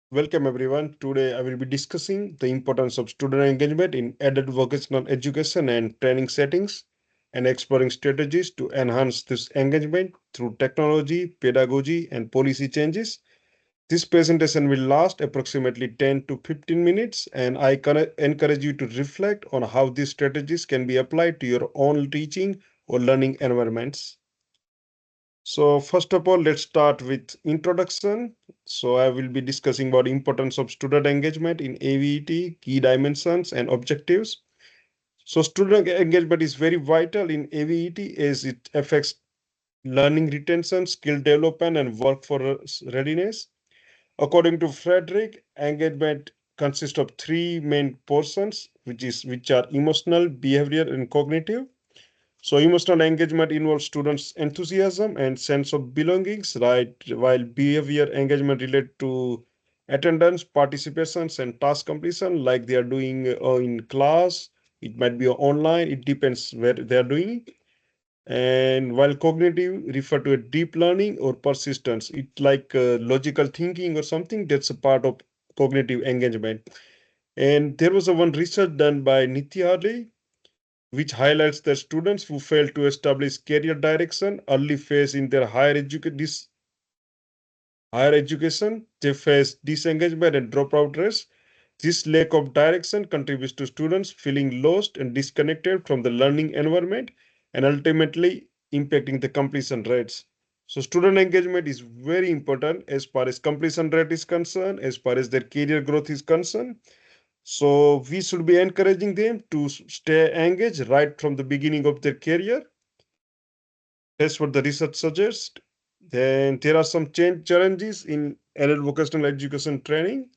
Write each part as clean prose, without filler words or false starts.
Welcome everyone. Today I will be discussing the importance of student engagement in adult vocational education and training settings and exploring strategies to enhance this engagement through technology, pedagogy, and policy changes. This presentation will last approximately 10 to 15 minutes, and I encourage you to reflect on how these strategies can be applied to your own teaching or learning environments. So first of all, let's start with introduction. So I will be discussing about importance of student engagement in AVET, key dimensions and objectives. So student engagement is very vital in AVET as it affects learning retention, skill development and workforce readiness. According to Frederick, engagement consists of three main portions, which are emotional, behavioral and cognitive. So emotional engagement involves students' enthusiasm and sense of belongings, right? While behavior engagement relate to attendance, participations, and task completion, like they are doing in class. It might be online. It depends where they are doing. And while cognitive refer to a deep learning or persistence, it like logical thinking or something that's a part of cognitive engagement. And there was a one research done by Nitya Harley which highlights that students who fail to establish career direction early phase in their higher education, they face disengagement and dropout rates. This lack of direction contributes to students feeling lost and disconnected from the learning environment and ultimately impacting the completion rates. So student engagement is very important as far as completion rate is concerned, as far as their career growth is concerned. So we should be encouraging them to stay engaged right from the beginning of their career. That's what the research suggests. Then there are some change challenges in adult vocational education training.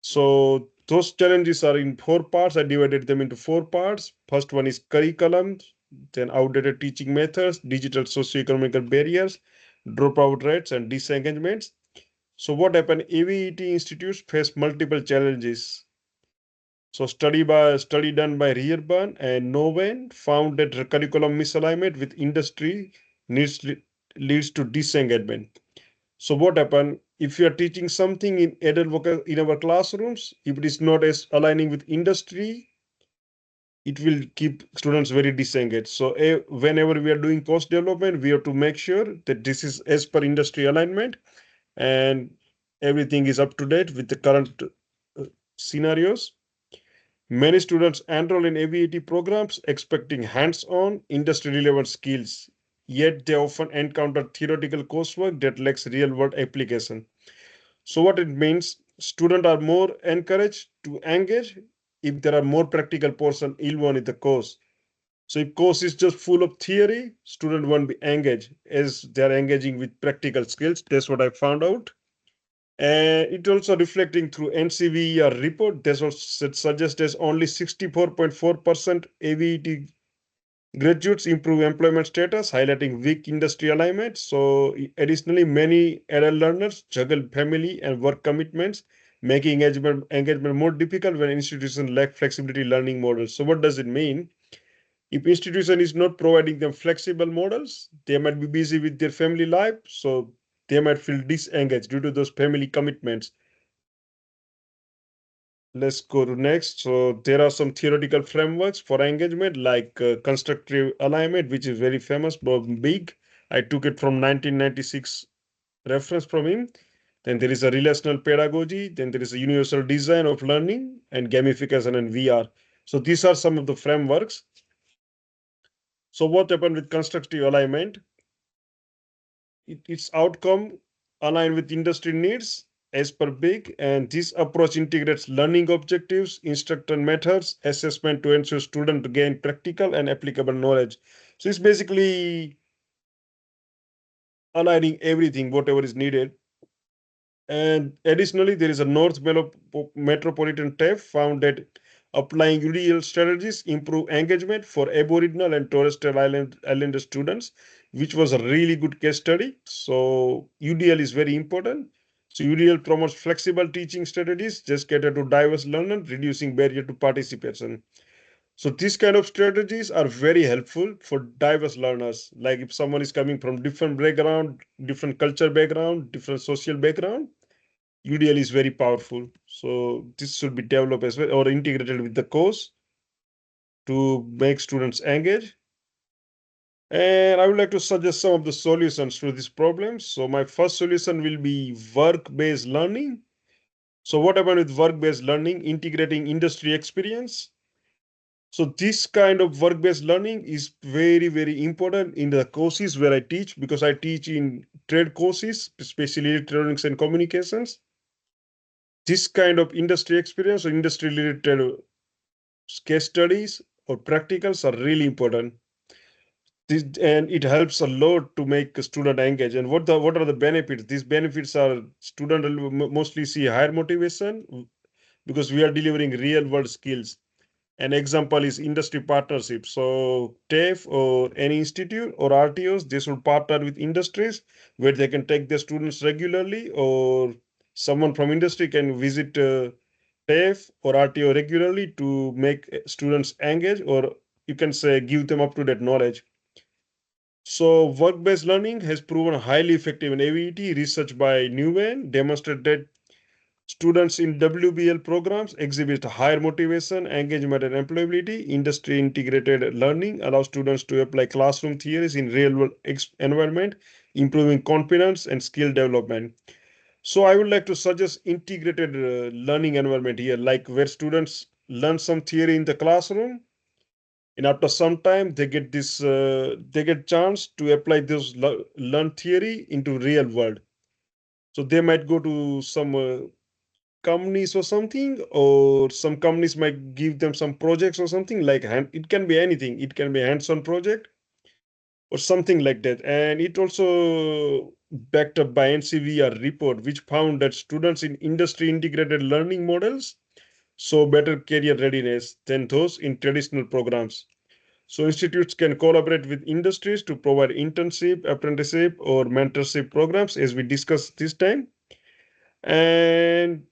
So those challenges are in four parts. I divided them into four parts. First one is curriculum, then outdated teaching methods, digital socioeconomic barriers, dropout rates, and disengagements. So what happened? AVET institutes face multiple challenges. So study done by Rearburn and Noven found that curriculum misalignment with industry needs leads to disengagement. So what happen if you are teaching something in in our classrooms? If it is not as aligning with industry, it will keep students very disengaged. So whenever we are doing course development, we have to make sure that this is as per industry alignment and everything is up to date with the current scenarios. Many students enroll in AVET programs expecting hands-on, industry-relevant skills, yet they often encounter theoretical coursework that lacks real-world application. So what it means, students are more encouraged to engage if there are more practical portion involved in the course. So if course is just full of theory, student won't be engaged as they are engaging with practical skills. That's what I found out. And it also reflecting through NCVER report. This also suggests as only 64.4% AVET graduates improve employment status, highlighting weak industry alignment. So additionally, many adult learners juggle family and work commitments, making engagement more difficult when institutions lack flexibility learning models. So what does it mean? If institution is not providing them flexible models, they might be busy with their family life, so they might feel disengaged due to those family commitments. Let's go to next. So there are some theoretical frameworks for engagement like constructive alignment, which is very famous, but big. I took it from 1996 reference from him. Then there is a relational pedagogy. Then there is a universal design of learning and gamification and VR. So these are some of the frameworks. So what happened with constructive alignment? Its outcome align with industry needs as per big, and this approach integrates learning objectives, instructor methods, assessment to ensure student gain practical and applicable knowledge. So it's basically aligning everything whatever is needed. And additionally, there is a Metropolitan TAFE found that applying UDL strategies improve engagement for Aboriginal and Torres Strait Islander students, which was a really good case study. So UDL is very important. So UDL promotes flexible teaching strategies, just cater to diverse learners, reducing barrier to participation. So these kind of strategies are very helpful for diverse learners. Like if someone is coming from different background, different culture background, different social background, UDL is very powerful. So this should be developed as well or integrated with the course to make students engage. And I would like to suggest some of the solutions to this problem. So my first solution will be work-based learning. So what happened with work-based learning, integrating industry experience? So this kind of work-based learning is very, very important in the courses where I teach because I teach in trade courses, especially electronics and communications. This kind of industry experience or industry related case studies or practicals are really important. This, and it helps a lot to make a student engage. And what are the benefits? These benefits are student will mostly see higher motivation because we are delivering real world skills. An example is industry partnership. So TAFE or any institute or RTOs, they should partner with industries where they can take their students regularly, or someone from industry can visit TAFE or RTO regularly to make students engage, or you can say give them up to date knowledge. So work-based learning has proven highly effective in AVET. Research by Newman demonstrated that students in WBL programs exhibit higher motivation, engagement, and employability. Industry integrated learning allows students to apply classroom theories in real world environment, improving confidence and skill development. So I would like to suggest integrated learning environment here, like where students learn some theory in the classroom, and after some time they get chance to apply this learned theory into real world. So they might go to some companies or something, or some companies might give them some projects or something like it can be anything, it can be hands-on project or something like that. And it also backed up by NCVR report which found that students in industry integrated learning models show better career readiness than those in traditional programs. So institutes can collaborate with industries to provide internship, apprenticeship, or mentorship programs, as we discussed this time. And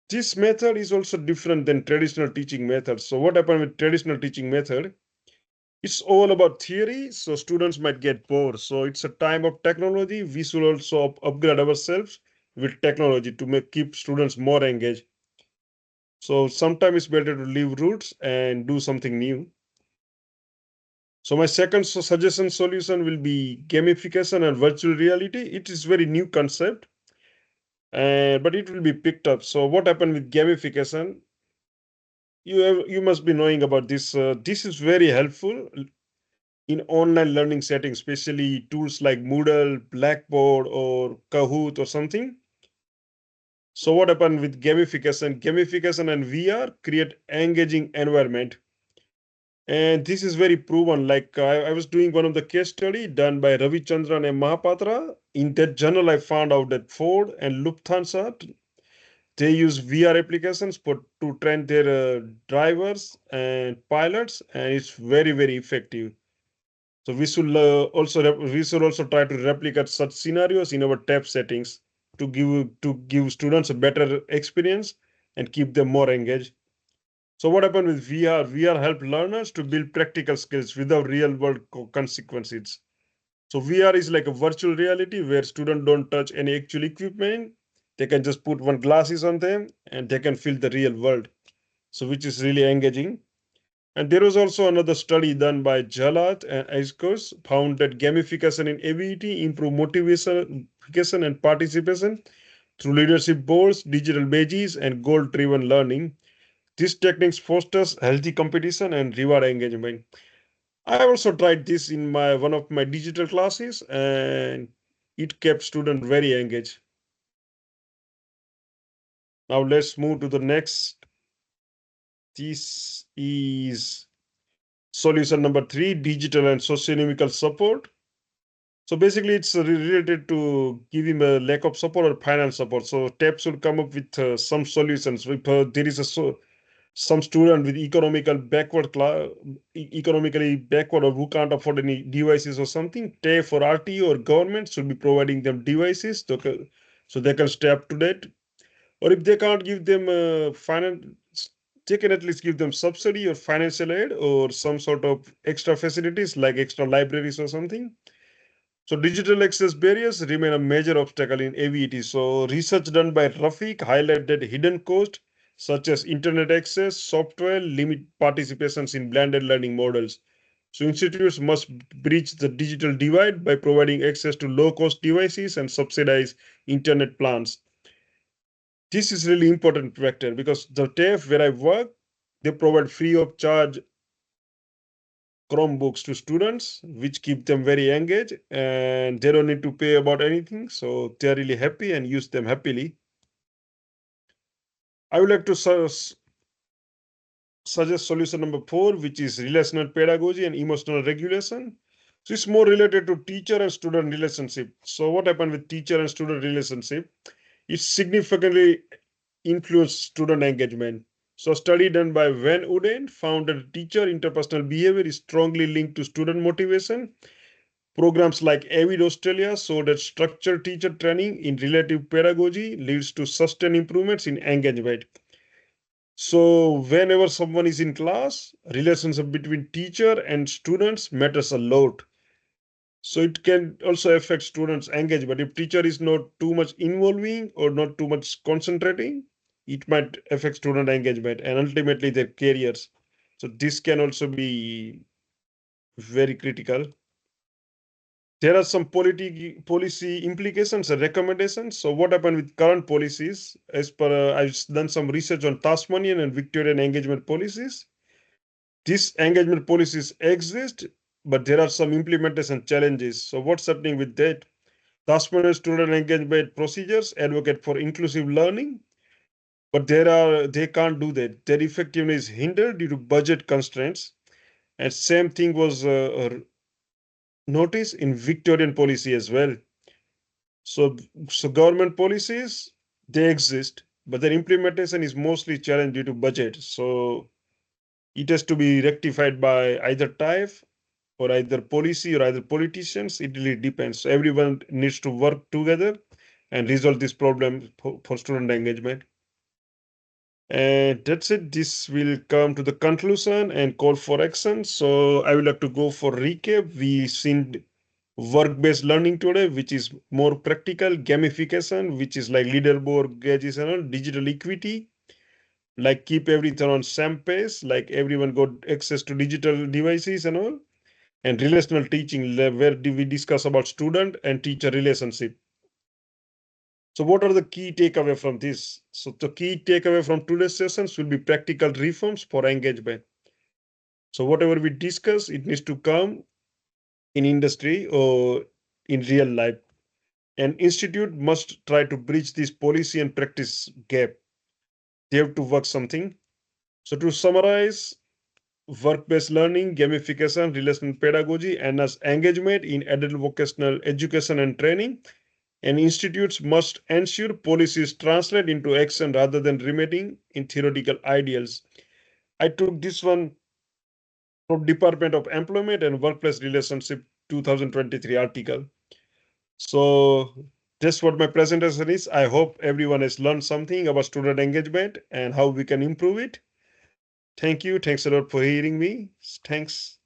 this method is also different than traditional teaching methods. So what happened with traditional teaching method? It's all about theory, so students might get bored. So it's a time of technology. We should also upgrade ourselves with technology to keep students more engaged. So sometimes it's better to leave roots and do something new. So my second suggestion solution will be gamification and virtual reality. It is very new concept, but it will be picked up. So what happened with gamification? You must be knowing about this. This is very helpful in online learning settings, especially tools like Moodle, Blackboard, or Kahoot or something. So what happened with gamification? Gamification and VR create engaging environment. And this is very proven. Like I was doing one of the case study done by Ravi Chandran and Mahapatra. In that journal, I found out that Ford and Lufthansa they use VR applications to train their drivers and pilots, and it's very very effective. So we should also try to replicate such scenarios in our tab settings to give students a better experience and keep them more engaged. So what happened with VR? VR help learners to build practical skills without real world consequences. So VR is like a virtual reality where students don't touch any actual equipment. They can just put one glasses on them and they can feel the real world. So which is really engaging. And there was also another study done by Jalat and Iskos found that gamification in ABET improve motivation and participation through leadership boards, digital badges, and goal-driven learning. These techniques fosters healthy competition and reward engagement. I also tried this in my one of my digital classes, and it kept students very engaged. Now let's move to the next. This is solution number 3: digital and socioeconomical support. So basically, it's related to giving a lack of support or finance support. So TAP should come up with some solutions. If there is some student with economically backward or who can't afford any devices or something, TAP or RTO or government should be providing them devices so they can stay up to date. Or if they can't give them finance, they can at least give them subsidy or financial aid or some sort of extra facilities like extra libraries or something. So digital access barriers remain a major obstacle in AVET. So research done by Rafiq highlighted hidden costs such as internet access, software, limit participations in blended learning models. So institutes must bridge the digital divide by providing access to low-cost devices and subsidize internet plans. This is really important factor because the TAFE where I work, they provide free of charge Chromebooks to students, which keep them very engaged and they don't need to pay about anything. So they're really happy and use them happily. I would like to suggest solution number 4, which is relational pedagogy and emotional regulation. So it's more related to teacher and student relationship. So what happened with teacher and student relationship? It significantly influenced student engagement. So a study done by Van Uden found that teacher interpersonal behavior is strongly linked to student motivation. Programs like AVID Australia show that structured teacher training in relative pedagogy leads to sustained improvements in engagement. So whenever someone is in class, relationship between teacher and students matters a lot. So it can also affect students' engagement. If teacher is not too much involving or not too much concentrating, it might affect student engagement and ultimately their careers. So this can also be very critical. There are some policy implications and recommendations. So what happened with current policies? As per I've done some research on Tasmanian and Victorian engagement policies. These engagement policies exist, but there are some implementation challenges. So what's happening with that? Tasmanian student engagement procedures advocate for inclusive learning, but they can't do that. Their effectiveness is hindered due to budget constraints. And same thing was noticed in Victorian policy as well. So, so government policies they exist, but their implementation is mostly challenged due to budget. So it has to be rectified by either TIFE or either policy or either politicians. It really depends. So everyone needs to work together and resolve this problem for student engagement. And that's it. This will come to the conclusion and call for action. So I would like to go for recap. We seen work-based learning today, which is more practical, gamification, which is like leaderboard, gauges, and all, digital equity, like keep everything on same pace, like everyone got access to digital devices and all, and relational teaching, where we discuss about student and teacher relationship. So what are the key takeaway from this? So the key takeaway from today's sessions will be practical reforms for engagement. So whatever we discuss, it needs to come in industry or in real life. An institute must try to bridge this policy and practice gap. They have to work something. So to summarize, work-based learning, gamification, relational pedagogy, and as engagement in adult vocational education and training, and institutes must ensure policies translate into action rather than remaining in theoretical ideals. I took this one from Department of Employment and Workplace Relationship 2023 article. So that's what my presentation is. I hope everyone has learned something about student engagement and how we can improve it. Thank you. Thanks a lot for hearing me. Thanks.